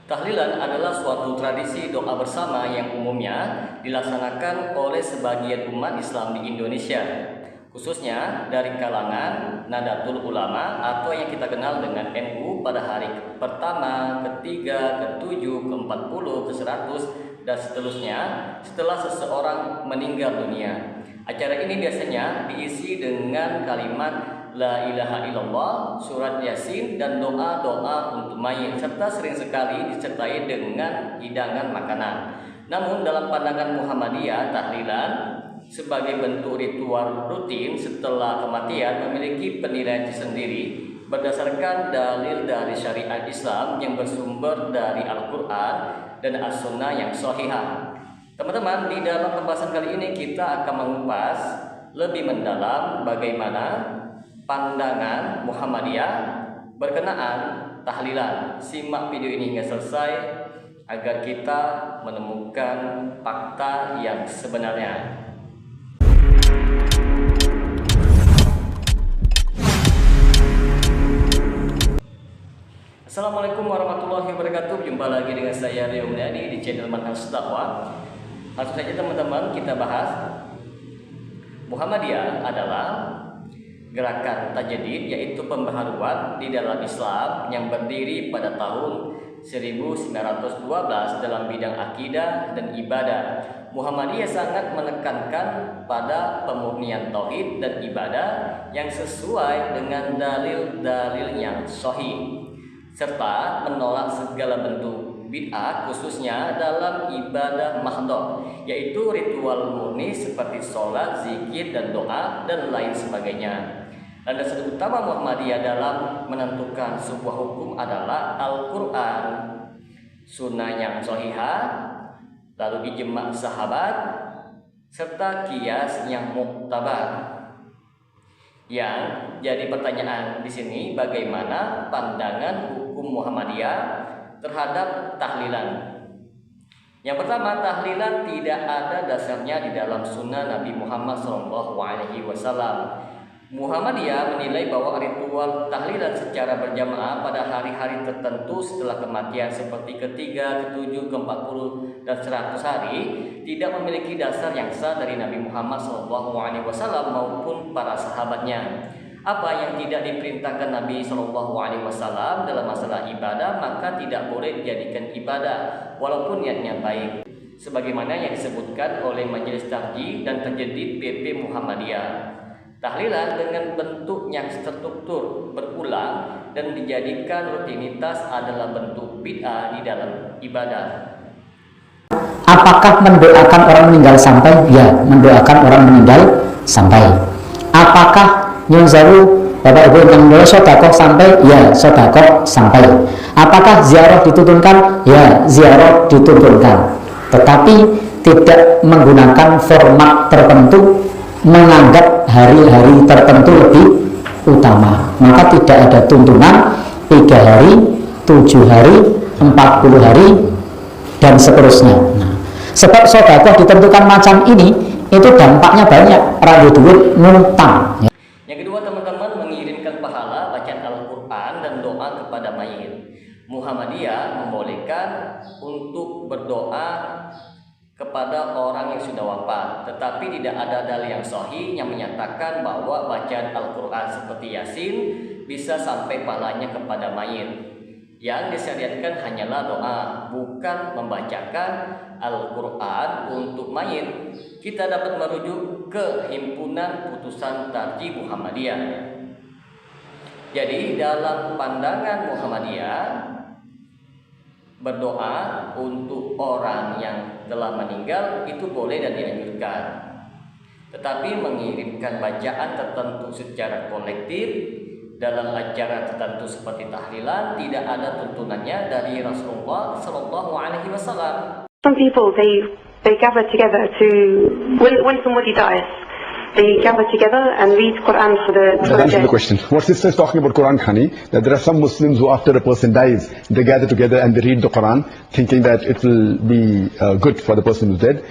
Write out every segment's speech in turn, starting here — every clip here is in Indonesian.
Tahlilan adalah suatu tradisi doa bersama yang umumnya dilaksanakan oleh sebagian umat Islam di Indonesia, khususnya dari kalangan Nahdlatul Ulama atau yang kita kenal dengan NU pada hari pertama, ketiga, ketujuh, ke-40, ke-100, dan seterusnya setelah seseorang meninggal dunia. Acara ini biasanya diisi dengan kalimat La ilaha illallah, surat Yasin, dan doa-doa untuk mayit, serta sering sekali disertai dengan hidangan makanan. Namun dalam pandangan Muhammadiyah, tahlilan sebagai bentuk ritual rutin setelah kematian memiliki penilaian tersendiri berdasarkan dalil dari syariat Islam yang bersumber dari Al-Quran dan As-Sunnah yang sahihah. Teman-teman, di dalam pembahasan kali ini kita akan mengupas lebih mendalam bagaimana pandangan Muhammadiyah berkenaan tahlilan. Simak video ini hingga selesai agar kita menemukan fakta yang sebenarnya. Assalamualaikum warahmatullahi wabarakatuh. Jumpa lagi dengan saya Rio Mulyadi di channel Manhaj Dakwah. Langsung saja teman-teman kita bahas. Muhammadiyah adalah gerakan tajdid, yaitu pembaharuan di dalam Islam yang berdiri pada tahun 1912 dalam bidang akidah dan ibadah. Muhammadiyah sangat menekankan pada pemurnian tauhid dan ibadah yang sesuai dengan dalil-dalil yang sahih, serta menolak segala bentuk bid'ah khususnya dalam ibadah mahdhah, yaitu ritual murni seperti sholat, zikir, dan doa, dan lain sebagainya. Landasan utama Muhammadiyah dalam menentukan sebuah hukum adalah Al-Quran, sunnah yang sahihah, lalu ijma' sahabat, serta qiyas yang muktabar. Yang jadi pertanyaan di sini, bagaimana pandangan hukum Muhammadiyah terhadap tahlilan? Yang pertama, tahlilan tidak ada dasarnya di dalam sunnah Nabi Muhammad SAW. Muhammadiyah menilai bahwa ritual tahlilan secara berjamaah pada hari-hari tertentu setelah kematian seperti ketiga, ketujuh, ke-40, dan 100 hari tidak memiliki dasar yang sah dari Nabi Muhammad SAW maupun para sahabatnya. Apa yang tidak diperintahkan Nabi SAW dalam masalah ibadah maka tidak boleh dijadikan ibadah walaupun niatnya baik, sebagaimana yang disebutkan oleh Majelis Tarjih dan Tajdid PP Muhammadiyah. Tahlilan dengan bentuk yang terstruktur, berulang, dan dijadikan rutinitas adalah bentuk bid'ah di dalam ibadah. Apakah mendoakan orang meninggal sampai? Ya, mendoakan orang meninggal sampai. Apakah nyunzaru Bapak Ibu yang boleh sodakoh sampai? Ya, sodakoh sampai. Apakah ziarah dituntunkan? Ya, ziarah dituntunkan. Tetapi tidak menggunakan format tertentu, menganggap hari-hari tertentu lebih utama. Maka tidak ada tuntunan 3 hari, 7 hari, 40 hari, dan seterusnya. Nah, sebab sedekah ditentukan macam ini, itu dampaknya banyak. Ragu duit ngutang. Yang kedua, teman-teman, mengirimkan pahala bacaan Al-Quran dan doa kepada mayit. Muhammadiyah membolehkan untuk berdoa kepada orang yang sudah wafat, tetapi tidak ada dalil yang sahih yang menyatakan bahwa bacaan Al-Quran seperti Yasin bisa sampai pahalanya kepada mayit. Yang disyariatkan hanyalah doa, bukan membacakan Al-Quran untuk mayit. Kita dapat merujuk ke himpunan putusan Tarjih Muhammadiyah. Jadi dalam pandangan Muhammadiyah, berdoa untuk orang yang telah meninggal itu boleh dan dianjurkan. Tetapi mengirimkan bacaan tertentu secara kolektif dalam acara tertentu seperti tahlilan tidak ada tuntunannya dari Rasulullah SAW. Some people they gather together to when somebody dies, they gather together and read Quran for the Answer the question. What sister is talking about Quran Khani, that there are some Muslims who after a person dies, they gather together and they read the Quran, thinking that it will be good for the person who's dead.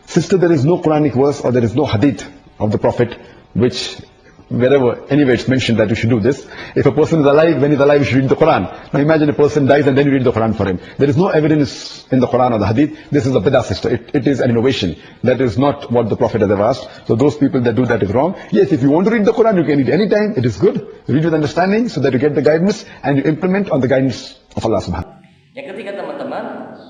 Sister, there is no Quranic verse or there is no hadith of the Prophet which wherever, anywhere it's mentioned that you should do this. If a person is alive, when he's alive, you should read the Quran. Now imagine a person dies and then you read the Quran for him. There is no evidence in the Quran or the Hadith. This is a bid'ah system. It is an innovation. That is not what the Prophet has ever asked. So those people that do that is wrong. Yes, if you want to read the Quran, you can read anytime. It is good. Read with understanding so that you get the guidance and you implement on the guidance of Allah subhanahu wa ta'ala. Yang ketiga teman-teman,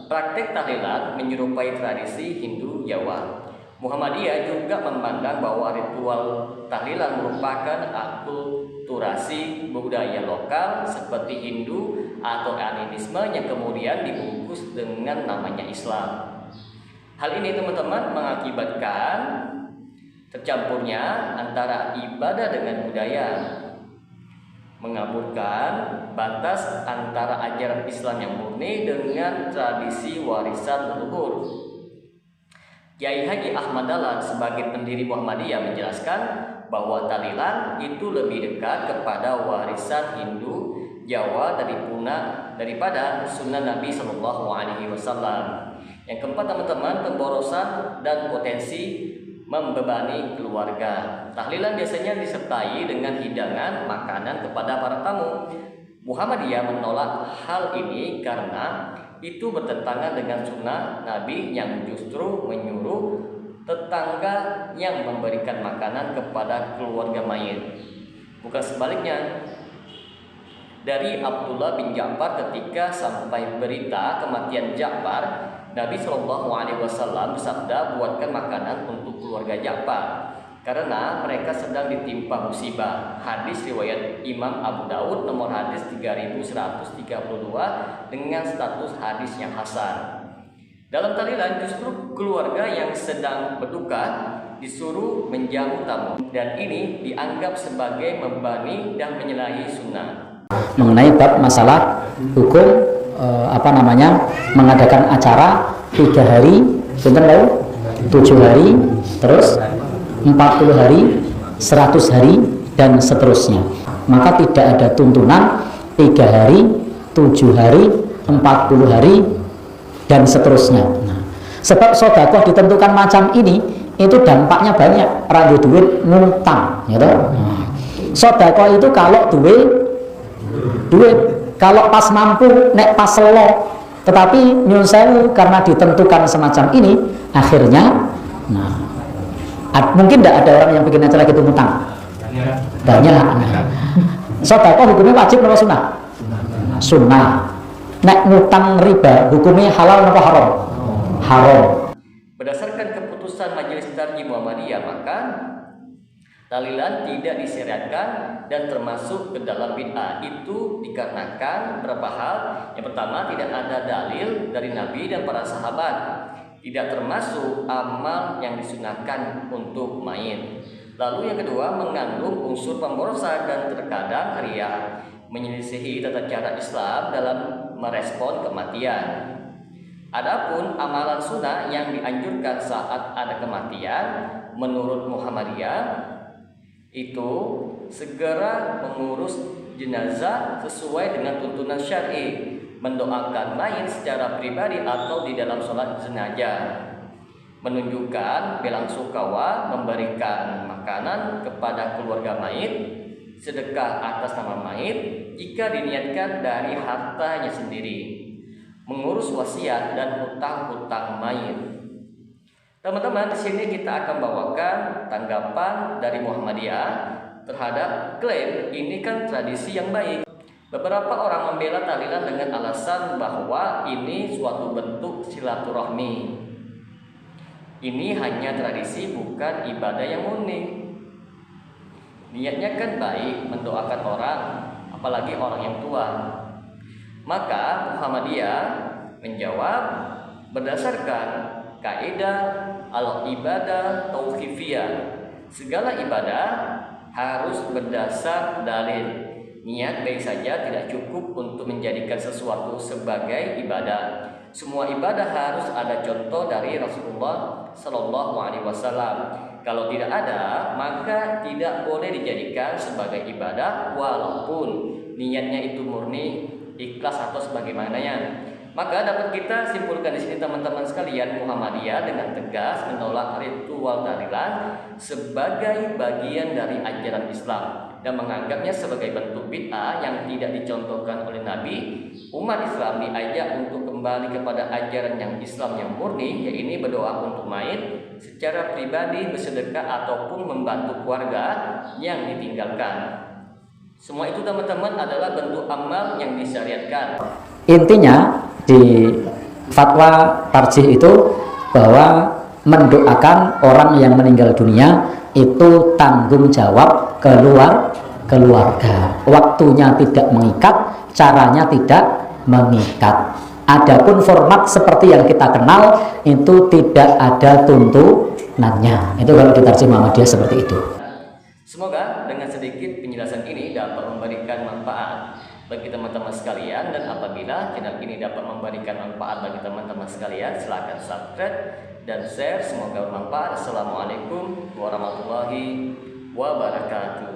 praktek tahlilan menyerupai tradisi Hindu Jawa. Muhammadiyah juga memandang bahwa ritual tahlilan merupakan akulturasi budaya lokal seperti Hindu atau animisme yang kemudian dibungkus dengan namanya Islam. Hal ini teman-teman mengakibatkan tercampurnya antara ibadah dengan budaya, mengaburkan batas antara ajaran Islam yang murni dengan tradisi warisan leluhur. Kiai Haji Ahmad Dahlan sebagai pendiri Muhammadiyah menjelaskan bahwa tahlilan itu lebih dekat kepada warisan Hindu Jawa daripada sunnah Nabi Shallallahu Alaihi Wasallam. Yang keempat teman-teman, pemborosan dan potensi membebani keluarga. Tahlilan biasanya disertai dengan hidangan makanan kepada para tamu. Muhammadiyah menolak hal ini karena itu bertentangan dengan sunnah Nabi yang justru menyuruh tetangga yang memberikan makanan kepada keluarga mayit. Bukan sebaliknya. Dari Abdullah bin Ja'far ketika sampai berita kematian Ja'far, Nabi Shallallahu Alaihi Wasallam bersabda, buatkan makanan untuk keluarga Ja'far karena mereka sedang ditimpa musibah. Hadis riwayat Imam Abu Daud nomor hadis 3132 dengan status hadis yang hasan. Dalam tahlilan justru keluarga yang sedang berduka disuruh menjamu tamu dan ini dianggap sebagai membebani dan menyalahi sunnah. Mengenai bab masalah hukum mengadakan acara 3 hari, 7 hari, terus 40 hari, 100 hari, dan seterusnya. Maka tidak ada tuntunan 3 hari, 7 hari, 40 hari, dan seterusnya. Nah, sebab sedekah ditentukan macam ini, itu dampaknya banyak. Rada duit ngutang, gitu. Nah, sedekah itu kalau duit, kalau pas mampu, nek pas selo. Tetapi nyun sewu karena ditentukan semacam ini, akhirnya, mungkin tidak ada orang yang bikin acara gitu ngutang. Banyak. Sedekah hukumnya wajib atau sunnah? Sunnah. Nek ngutang riba hukumnya halal atau haram? Haram. Berdasarkan keputusan Majelis Tarjih Muhammadiyah, maka tahlilan tidak disyariatkan dan termasuk ke dalam bid'ah. Itu dikarenakan beberapa hal. Yang pertama, tidak ada dalil dari Nabi dan para sahabat. Tidak termasuk amal yang disunahkan untuk mayit. Lalu yang kedua, mengandung unsur pemborosan dan terkadang riya, menyelisihi tata cara Islam dalam merespon kematian. Adapun amalan sunnah yang dianjurkan saat ada kematian, menurut Muhammadiyah itu segera mengurus jenazah sesuai dengan tuntunan syar'i, mendoakan mayit secara pribadi atau di dalam sholat jenazah, menunjukkan belasungkawa, memberikan makanan kepada keluarga mayit, sedekah atas nama mayit jika diniatkan dari hartanya sendiri, mengurus wasiat dan hutang-hutang mayit. Teman-teman, di sini kita akan bawakan tanggapan dari Muhammadiyah terhadap klaim ini kan tradisi yang baik. Beberapa orang membela tahlilan dengan alasan bahwa ini suatu bentuk silaturahmi. Ini hanya tradisi, bukan ibadah yang murni. Niatnya kan baik, mendoakan orang, apalagi orang yang tua. Maka Muhammadiyah menjawab berdasarkan kaidah al-ibadah tauqifiyah. Segala ibadah harus berdasar dalil. Niat baik saja tidak cukup untuk menjadikan sesuatu sebagai ibadah. Semua ibadah harus ada contoh dari Rasulullah Sallallahu Alaihi Wasallam. Kalau tidak ada, maka tidak boleh dijadikan sebagai ibadah walaupun niatnya itu murni, ikhlas atau sebagaimananya. Maka dapat kita simpulkan di sini teman-teman sekalian, Muhammadiyah dengan tegas menolak ritual tahlilan sebagai bagian dari ajaran Islam dan menganggapnya sebagai bentuk bid'ah yang tidak dicontohkan oleh Nabi. Umat Islam diajak untuk kembali kepada ajaran yang Islam yang murni, yaitu berdoa untuk mayit secara pribadi, bersedekah ataupun membantu keluarga yang ditinggalkan. Semua itu teman-teman adalah bentuk amal yang disyariatkan. Intinya di fatwa tarjih itu bahwa mendoakan orang yang meninggal dunia itu tanggung jawab keluarga. Waktunya tidak mengikat, caranya tidak mengikat. Adapun format seperti yang kita kenal itu tidak ada tuntunannya. Itu kalau di tarjih Muhammadiyah seperti itu. Semoga dengan sedikit penjelasan ini dapat memberikan manfaat bagi teman-teman sekalian, dan apabila channel ini dapat memberikan manfaat bagi teman-teman sekalian, silakan subscribe dan share. Semoga bermanfaat. Assalamualaikum warahmatullahi wabarakatuh.